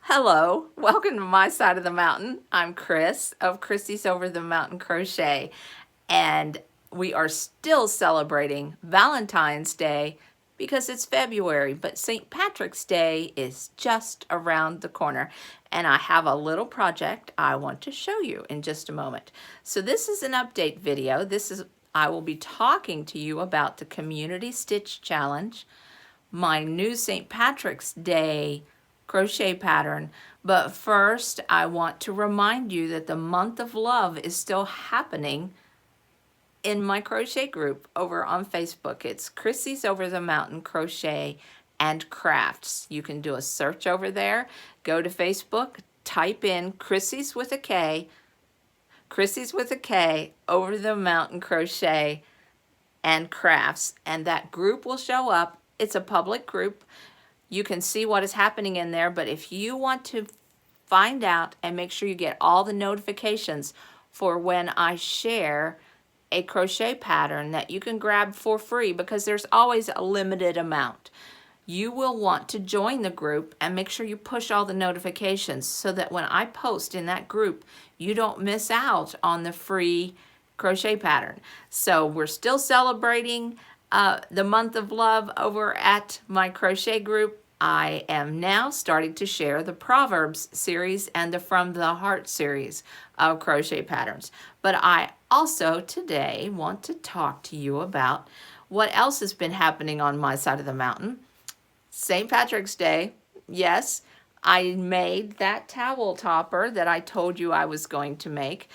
Hello, welcome to my side of the mountain. I'm Kris of Krissys Over the Mountain Crochet, and we are still celebrating Valentine's Day because it's February, but St. Patrick's Day is just around the corner, and I have a little project I want to show you in just a moment. So this is an update video. I will be talking to you about the Community Stitch Challenge, my new St. Patrick's Day crochet pattern. But first, I want to remind you that the month of love is still happening in my crochet group over on Facebook. It's Krissys Over the Mountain Crochet and Crafts. You can do a search over there. Go to Facebook, type in Krissys with a K, Over the Mountain Crochet and Crafts, and that group will show up. It's a public group. You can see what is happening in there, but if you want to find out and make sure you get all the notifications for when I share a crochet pattern that you can grab for free, because there's always a limited amount, you will want to join the group and make sure you push all the notifications so that when I post in that group, you don't miss out on the free crochet pattern. So we're still celebrating the month of love over at my crochet group. I am now starting to share the Proverbs series and the From the Heart series of crochet patterns. But I also today want to talk to you about what else has been happening on my side of the mountain. St. Patrick's Day, yes, I made that towel topper that I told you I was going to make.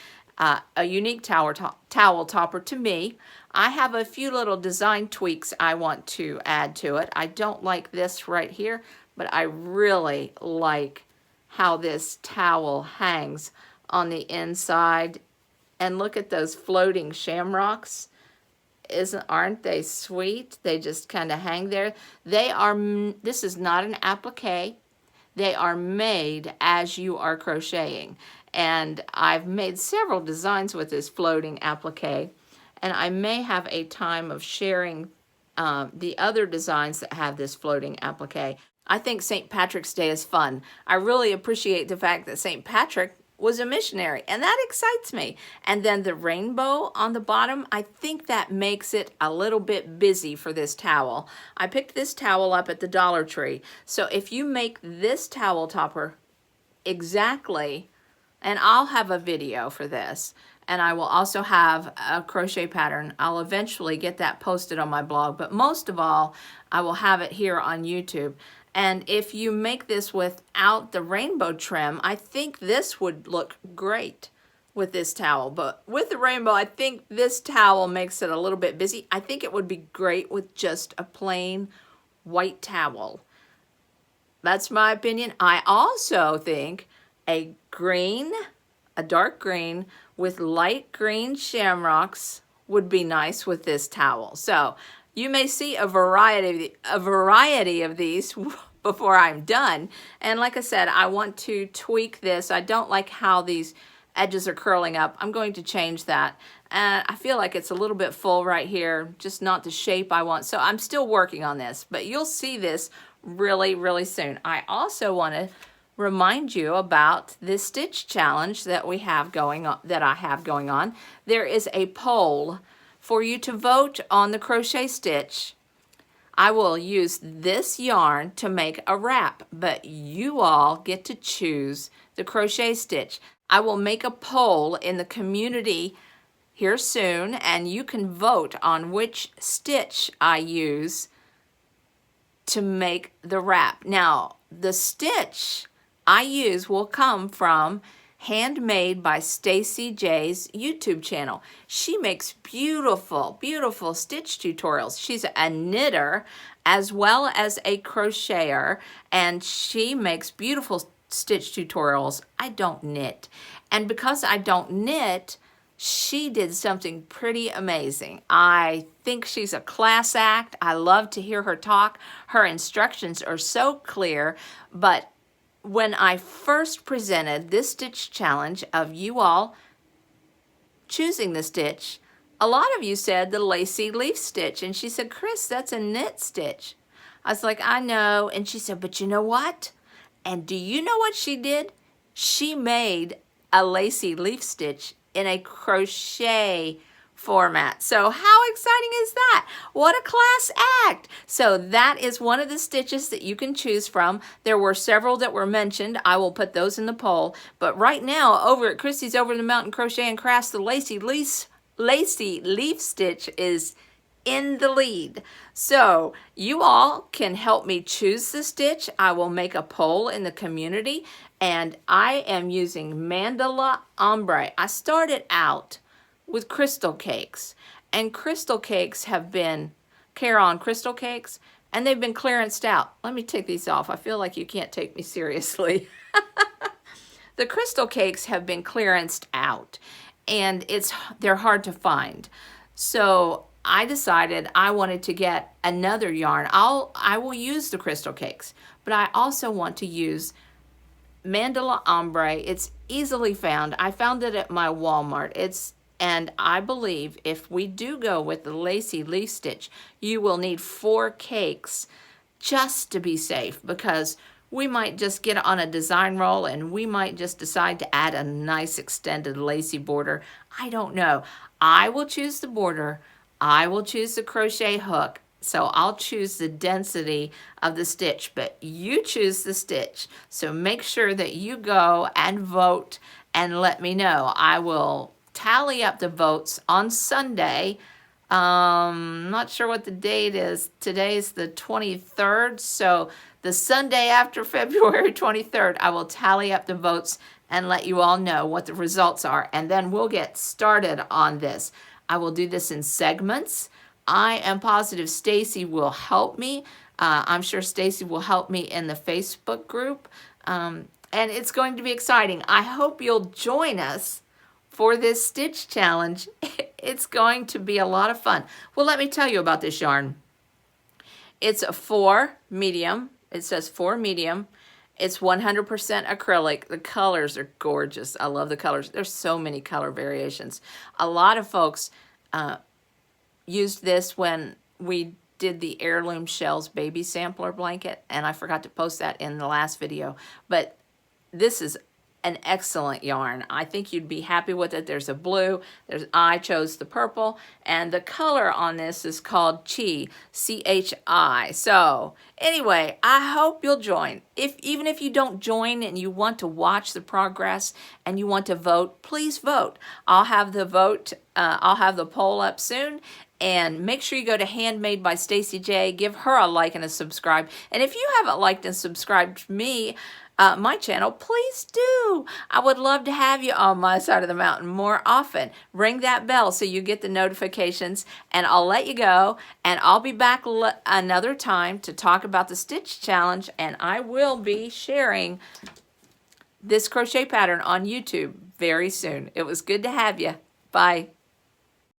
A unique towel topper to me. I have a few little design tweaks I want to add to it. I don't like this right here, but I really like how this towel hangs on the inside. And look at those floating shamrocks. Aren't they sweet? They just kind of hang there. This is not an applique. They are made as you are crocheting. And I've made several designs with this floating applique, and I may have a time of sharing the other designs that have this floating applique. I think St. Patrick's Day is fun. I really appreciate the fact that St. Patrick was a missionary, and that excites me. And then the rainbow on the bottom, I think that makes it a little bit busy for this towel. I picked this towel up at the Dollar Tree. So if you make this towel topper exactly, and I'll have a video for this, and I will also have a crochet pattern. I'll eventually get that posted on my blog, but most of all, I will have it here on YouTube. And if you make this without the rainbow trim, I think this would look great with this towel. But with the rainbow, I think this towel makes it a little bit busy. I think it would be great with just a plain white towel. That's my opinion. I also think a dark green with light green shamrocks would be nice with this towel. So you may see a variety of these before I'm done. And like I said, I want to tweak this. I don't like how these edges are curling up. I'm going to change that. And I feel like it's a little bit full right here, just not the shape I want. So I'm still working on this, but you'll see this really, really soon. I also want to remind you about this stitch challenge that I have going on. There is a poll for you to vote on the crochet stitch. I will use this yarn to make a wrap, but you all get to choose the crochet stitch. I will make a poll in the community here soon, and you can vote on which stitch I use to make the wrap. Now, the stitch I use will come from Handmade by Stacy J's YouTube channel. She makes beautiful, beautiful stitch tutorials. She's a knitter as well as a crocheter, and she makes beautiful stitch tutorials. I don't knit. And because I don't knit, she did something pretty amazing. I think she's a class act. I love to hear her talk. Her instructions are so clear, but when I first presented this stitch challenge of you all choosing the stitch, a lot of you said the lacy leaf stitch. And she said, Kris, that's a knit stitch. I was like, I know. And she said, but you know what? And do you know what she did? She made a lacy leaf stitch in a crochet format. So how exciting is that? What a class act. So that is one of the stitches that you can choose from. There were several that were mentioned. I will put those in the poll. But right now, over at Krissys Over the Mountain Crochet and Crafts, the lacy leaf stitch is in the lead. So you all can help me choose the stitch. I will make a poll in the community, and I am using Mandala Ombre. I started out with crystal cakes, and crystal cakes have been Care-On crystal cakes, and they've been clearanced out. Let me take these off. I feel like you can't take me seriously. The crystal cakes have been clearanced out, and they're hard to find. So I decided I wanted to get another yarn. I will use the crystal cakes, but I also want to use Mandala Ombre. It's easily found. I found it at my Walmart. And I believe if we do go with the lacy leaf stitch, you will need 4 cakes just to be safe, because we might just get on a design roll and we might just decide to add a nice extended lacy border. I don't know. I will choose the border. I will choose the crochet hook. So I'll choose the density of the stitch, but you choose the stitch. So make sure that you go and vote and let me know. I will tally up the votes on Sunday. Not sure what the date is. Today's the 23rd, so the Sunday after February 23rd, I will tally up the votes and let you all know what the results are, and then we'll get started on this. I will do this in segments. I am positive Stacy will help me. I'm sure Stacy will help me in the Facebook group, and it's going to be exciting. I hope you'll join us for this stitch challenge. It's going to be a lot of fun. Well, let me tell you about this yarn. It's a 4 medium. It says 4 medium. It's 100% acrylic. The colors are gorgeous. I love the colors. There's so many color variations. A lot of folks used this when we did the Heirloom Shells baby sampler blanket, and I forgot to post that in the last video. But this is an excellent yarn. I think you'd be happy with it. There's a blue. I chose the purple, and the color on this is called Chi, C-H-I. So anyway, I hope you'll join. Even if you don't join and you want to watch the progress and you want to vote, please vote. I'll have the poll up soon. And make sure you go to Handmade by Stacy J. Give her a like and a subscribe. And if you haven't liked and subscribed to me, my channel, please do. I would love to have you on my side of the mountain more often. Ring that bell so you get the notifications, and I'll let you go, and I'll be back another time to talk about the stitch challenge, and I will be sharing this crochet pattern on YouTube very soon. It was good to have you. Bye.